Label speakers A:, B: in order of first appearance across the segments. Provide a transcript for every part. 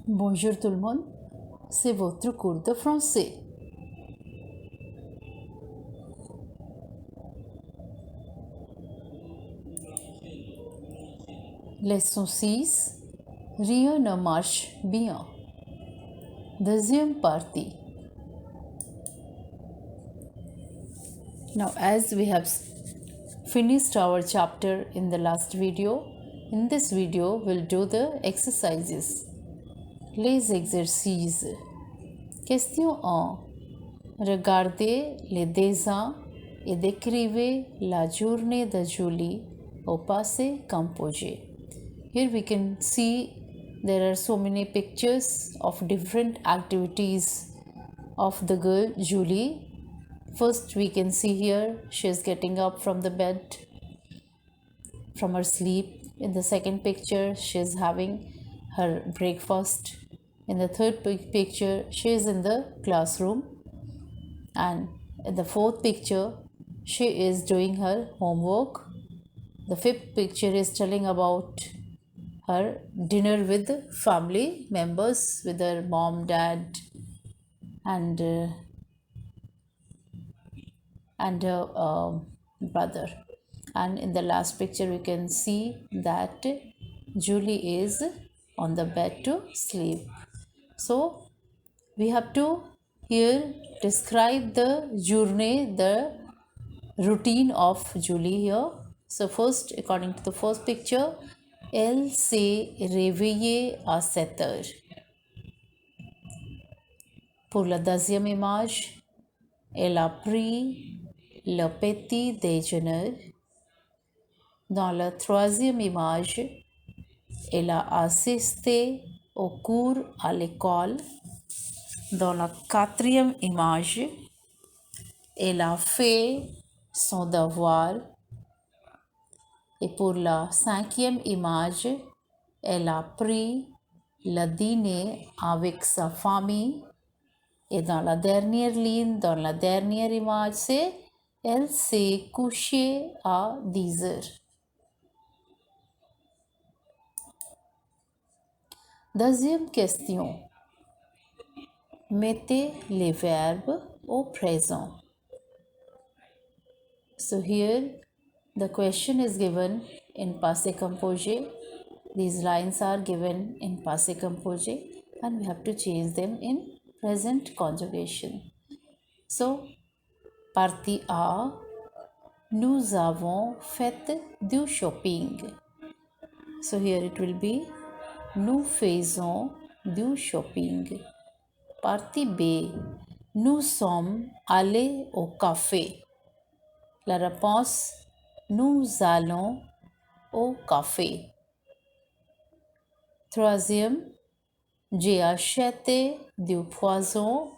A: Bonjour tout le monde, c'est votre cours de français. Leçon 6. Rien ne marche bien. Deuxième partie. Now, as we have finished our chapter in the last video, in this video we'll do the exercises. Les exercices. Question 1. Regardez les dessins et décrivez la journée de Julie au passé composé. Here we can see there are so many pictures of different activities of the girl Julie. First, we can see here she is getting up from the bed from her sleep. In the second picture, she is having her breakfast. In the third picture, she is in the classroom. And in the fourth picture, she is doing her homework. The fifth picture is telling about her dinner with family members, with her mom, dad, and her brother. And in the last picture, we can see that Julie is on the bed to sleep. So we have to here describe the journey, the routine of Julie here. So first, according to the first picture, elle s'est réveillée à 7 heures. Pour la deuxième image, elle a pris le petit déjeuner. Dans la troisième image, elle a assisté au cours à l'école. Dans la quatrième image, elle a fait son devoir. Et pour la cinquième image, elle a pris le dîner avec sa famille. Et dans la dernière ligne, dans la dernière image, c'est elle s'est couchée à 10 heures. Deuxième question. Mettez les verbes au présent. So here the question is given in passé composé. These lines are given in passé composé and we have to change them in present conjugation. So, partie A, nous avons fait du shopping. So here it will be nous faisons du shopping. Partie B, nous sommes allés au café. La réponse, nous allons au café. Troisième, j'ai acheté du poison.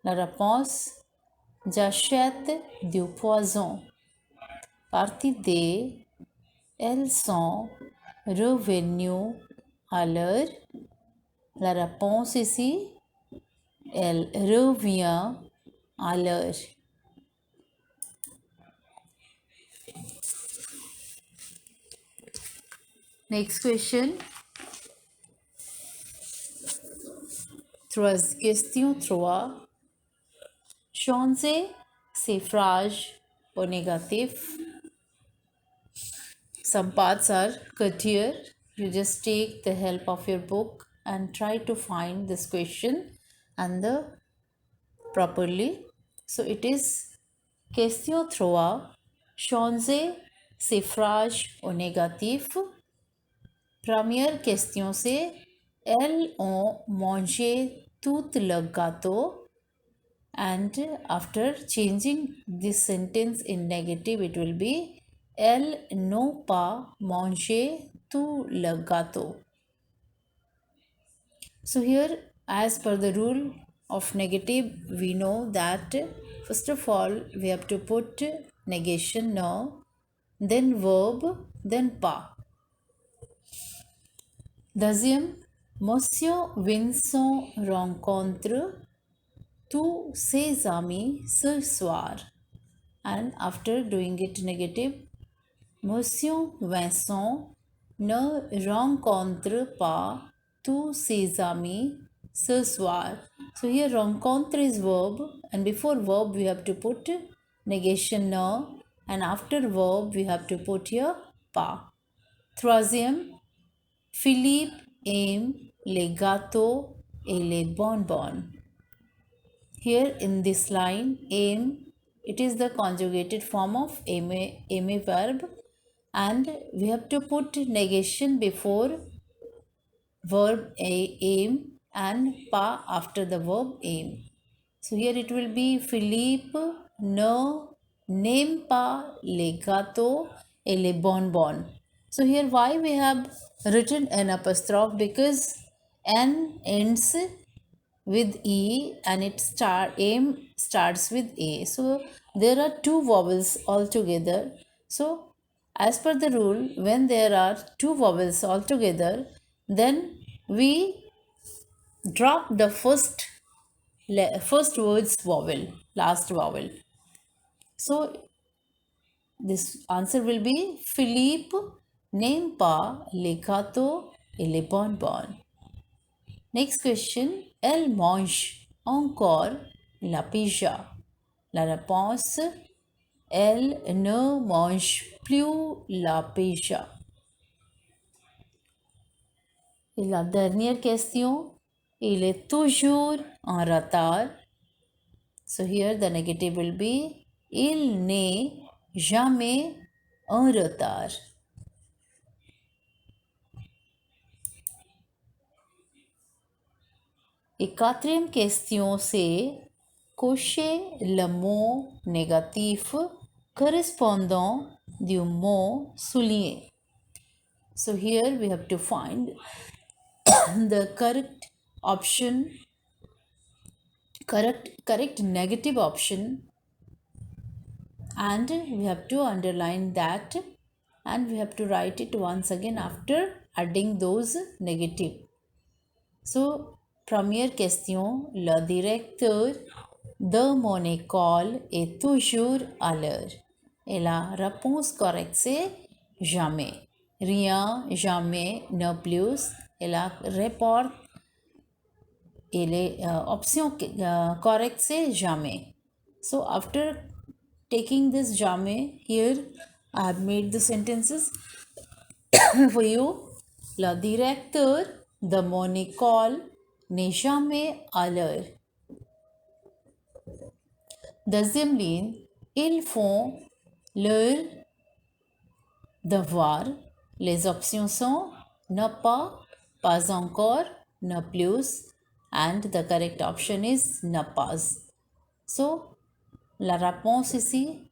A: La réponse, j'achète du poison. Partie D, elles sont revenues à l'heure. La réponse ici, elle revient à l'heure. Next question. Question 3. Changez ces phrases au négatif. Some parts are cut here. You just take the help of your book and try to find this question and the properly. So it is question 3. Changez ces phrases au négatif. Première question c'est elles ont mangé tout le gâteau. And after changing this sentence in negative, it will be elles n'ont pas mangé tout le gâteau. So here, as per the rule of negative, we know that first of all, we have to put negation no, then verb, then pas. Deuxième, Monsieur Vincent rencontre tous ses amis ce soir. And after doing it negative, Monsieur Vincent ne rencontre pas tu, ses amis, ce soir. So here rencontre is verb, and before verb we have to put negation ne, and after verb we have to put here pas. Troisième, Philippe aime les gâteaux et les bonbons. Here in this line, aim, it is the conjugated form of aime verb, and we have to put negation before verb aim and pas after the verb aim. So here it will be Philippe ne n'aime pas les gâteaux et les bonbons. So here why we have written an apostrophe? Because n ends with e and aim starts with a. So there are two vowels altogether. So as per the rule, when there are two vowels altogether, then we drop the first word's vowel, last vowel. So this answer will be Philippe n'aime pas les gâteaux et les bonbons. Next question, elle mange encore la pizza. La réponse, elle ne mange plus la pizza. Et la dernière question, il est toujours en retard. So here the negative will be, il n'est jamais en retard. Et quatrième question, c'est cochez le mot négatif correspondant du mot souligné. So here we have to find the correct option, correct negative option, and we have to underline that, and we have to write it once again after adding those negative. So première question, le directeur de mon école est toujours à l'heure. Et la réponse correcte c'est jamais. Rien, jamais, ne plus. Et la réponse et les options correct c'est jamais. So after taking this jamais, here I have made the sentences for you. Le directeur de mon école n'est jamais à l'heure. Deuxième ligne, ils font leur devoir. Les options sont ne pas, pas encore, ne plus, and the correct option is ne pas. So, la réponse ici,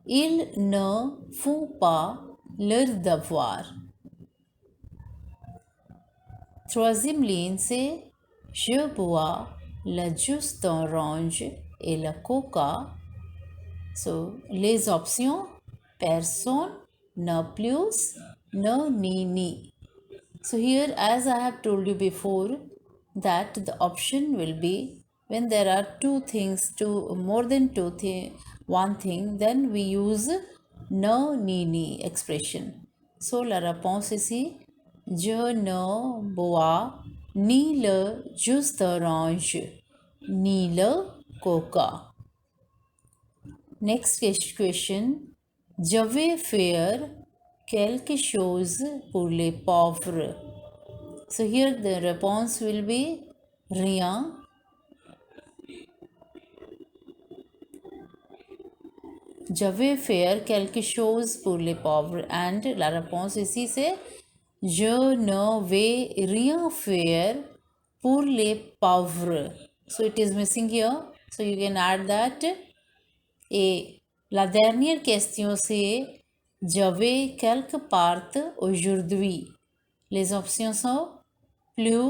A: ils ne font pas leur devoir. Troisième ligne, c'est je bois le jus d'orange et le coca. So, les options personne, ne plus, no, ni. So, here as I have told you before that the option will be when there are more than one thing, then we use no, ni expression. So, la réponse ici, je ne bois ni le jus d'orange ni le coca. Next question, je vais faire quelque chose pour les pauvres. So here the response will be rien. Je vais faire quelque chose pour les pauvres, and la réponse ici c'est je ne vais rien faire pour les pauvres. So it is missing here. So you can add that. Et la dernière question c'est je vais quelque part aujourd'hui. Les options sont plus,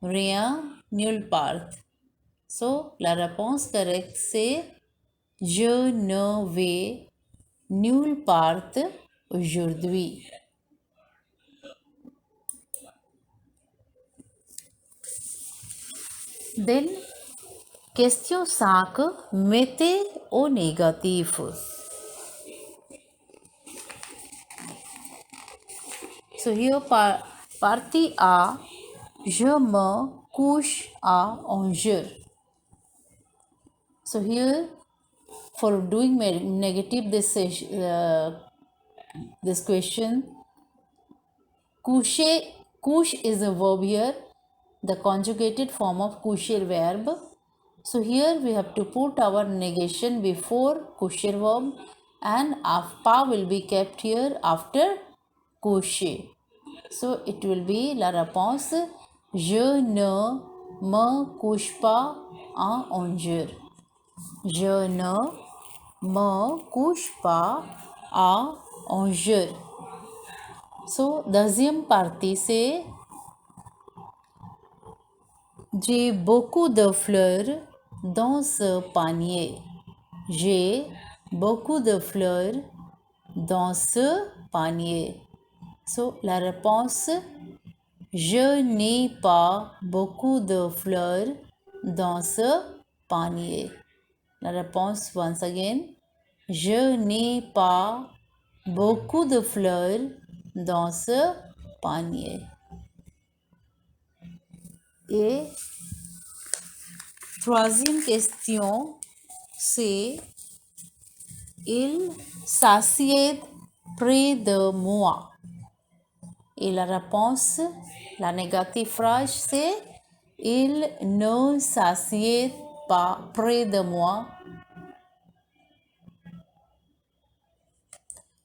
A: rien, nulle part. So la réponse correcte c'est je ne vais nulle part aujourd'hui. Then, question 5, mettez au négatif. So here Partie A. Je me couche à 11 heures. So here, for doing negative this question, couche is a verb here, the conjugated form of coucher verb. So here we have to put our negation before coucher verb, and pa will be kept here after coucher. So it will be la réponse: je ne me couche pas à 11 heures. Je ne me couche pas à 11 heures. So deuxième partie c'est: j'ai beaucoup de fleurs dans ce panier. J'ai beaucoup de fleurs dans ce panier. So la réponse: je n'ai pas beaucoup de fleurs dans ce panier. La réponse once again: je n'ai pas beaucoup de fleurs dans ce panier. Et troisième question, c'est: il s'assied près de moi. Et la réponse, la négative phrase, c'est: il ne s'assied pas près de moi.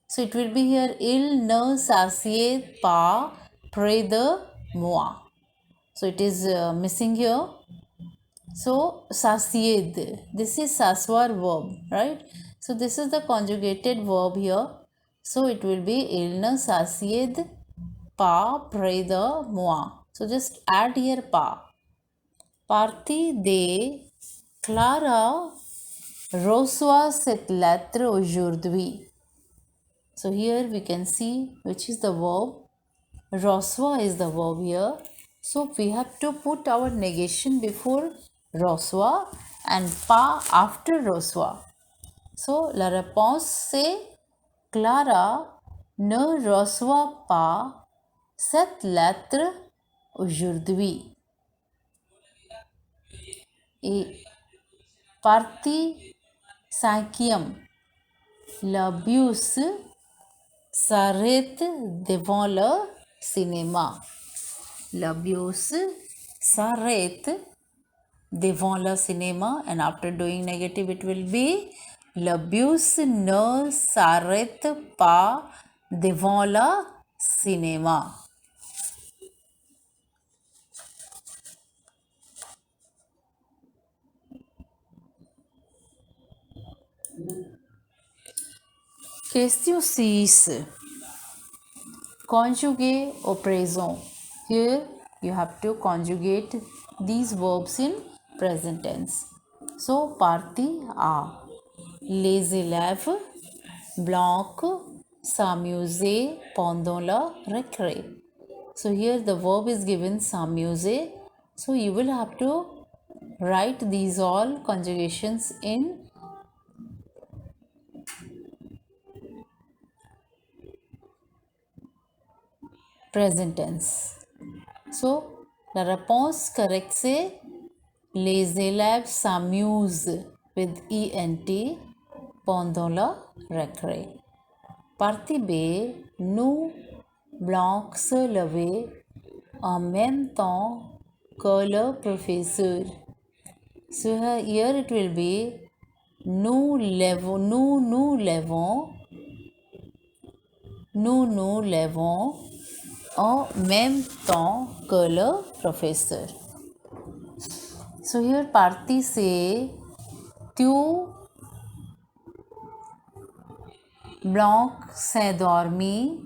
A: So it will be here: il ne s'assied pas près de moi. So it is missing here. So s'assied, this is s'asseoir verb, right? So this is the conjugated verb here. So it will be: il ne s'assied pas près de moi. So just add here pas. Partie D. Clara reçoit cette lettre aujourd'hui. So here we can see which is the verb. Reçoit is the verb here. So we have to put our negation before reçoit and pas after reçoit. So la réponse c'est: Clara ne reçoit pas cette lettre aujourd'hui. Et partie cinquième, le bus s'arrête devant le cinéma. Le bus s'arrête devant le cinéma, and after doing negative it will be: le bus ne s'arrête pas devant le cinéma. Question 6. Conjugate au présent. Here you have to conjugate these verbs in present tense. So partie A. Les élèves blancs s'amusaient pendant la récré. So here the verb is given s'amuser. So you will have to write these all conjugations in present tense. So la réponse correcte c'est: les élèves s'amusent with ENT pendant la récré. Partie B. Nous blancs se lever en même temps que le professeur. So here it will be: nous nous levons en même temps que le professeur. So here partie C. Tu blanc s'est dormi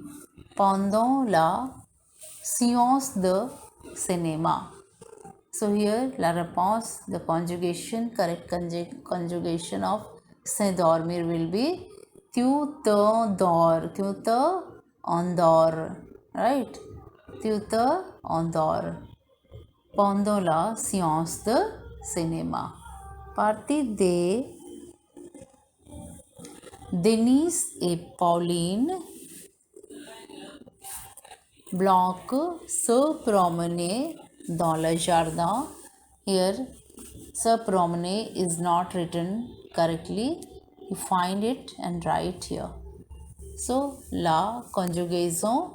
A: pendant la séance de cinéma. So here la réponse, the conjugation, correct conjugation of s'est dormir will be: tu te endors, right? Tu te endors pendant la séance de cinéma. Partie D. Denise et Pauline Blanc se promener dans le jardin. Here, se promener is not written correctly. You find it and write here. So, la conjugaison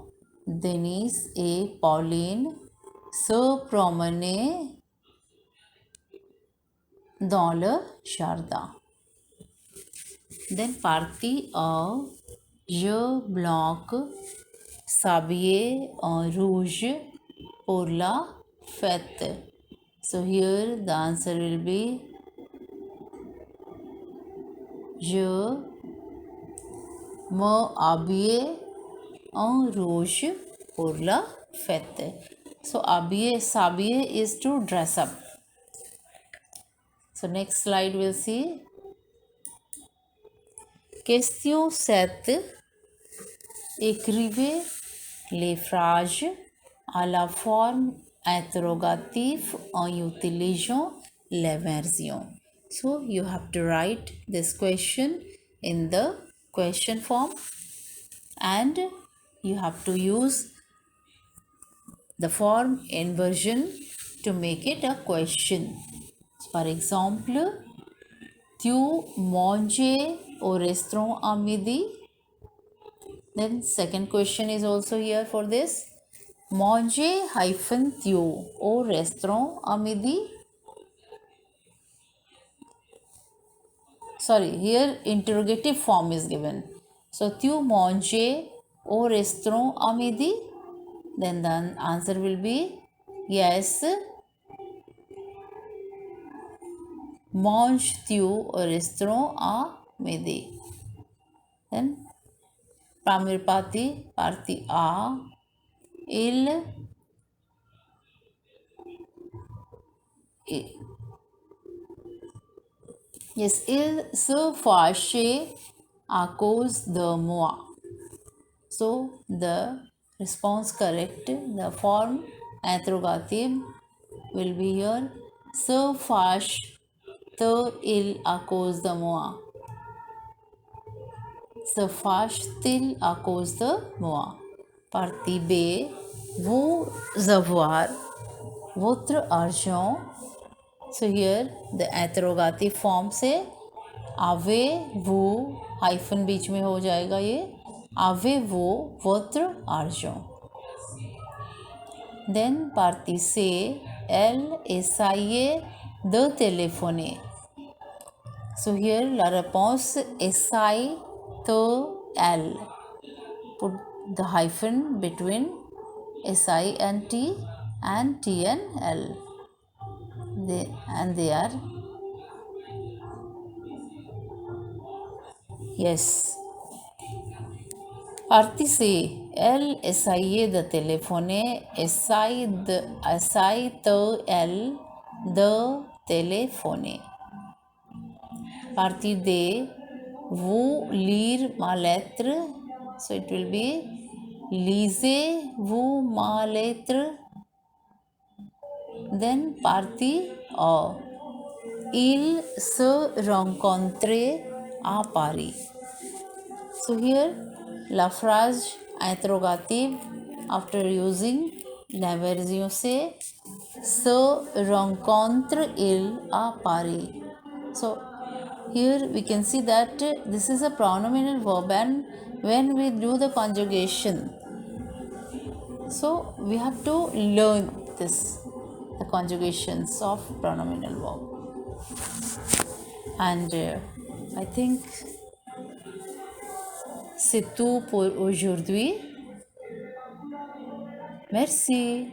A: Denise et Pauline se promener dans le jardin. Then partie A, je blanc s'habiller en rouge pour la fête. So here the answer will be je me habiller en rouge pour la fête. So habiller, s'habiller is to dress up. So next slide we'll see. Question 7. Écrivez les phrases à la forme interrogative en utilisant les versions. So you have to write this question in the question form and you have to use the form inversion to make it a question. For example, tu manges au restaurant à midi? Then second question is also here for this. Manger-tu au restaurant à midi? Sorry, here interrogative form is given. So, tu manges au restaurant à midi? Then the answer will be yes. Manges-tu au restaurant à midi? Then primary partie A. Il se fâchait à cause de moi. So the response correct, the form interrogative will be here. Se fâche-t-il à cause de moi? Se fâche-t-il à cause de moi? Partie B. Vous avoir votre argent. So here the interrogative form से avez-vous hyphen बीच में हो जाएगा ये avez-vous votre argent. Then partie C. Elle essayait de téléphoner. So here la réponse essaye to elle. Put the hyphen between SI and T and T and L. They are yes. Partie C. Elle essayait de téléphoner. Essaye to elle de téléphoner. Partie D. Vous lire ma lettre. So it will be lisez-vous ma lettre. Then partie A. Ils se rencontraient à Paris. So here la phrase interrogative after using la version से se rencontre-ils à Paris. So here we can see that this is a pronominal verb and when we do the conjugation, so we have to learn this, the conjugations of pronominal verb. And I think c'est tout pour aujourd'hui. Merci.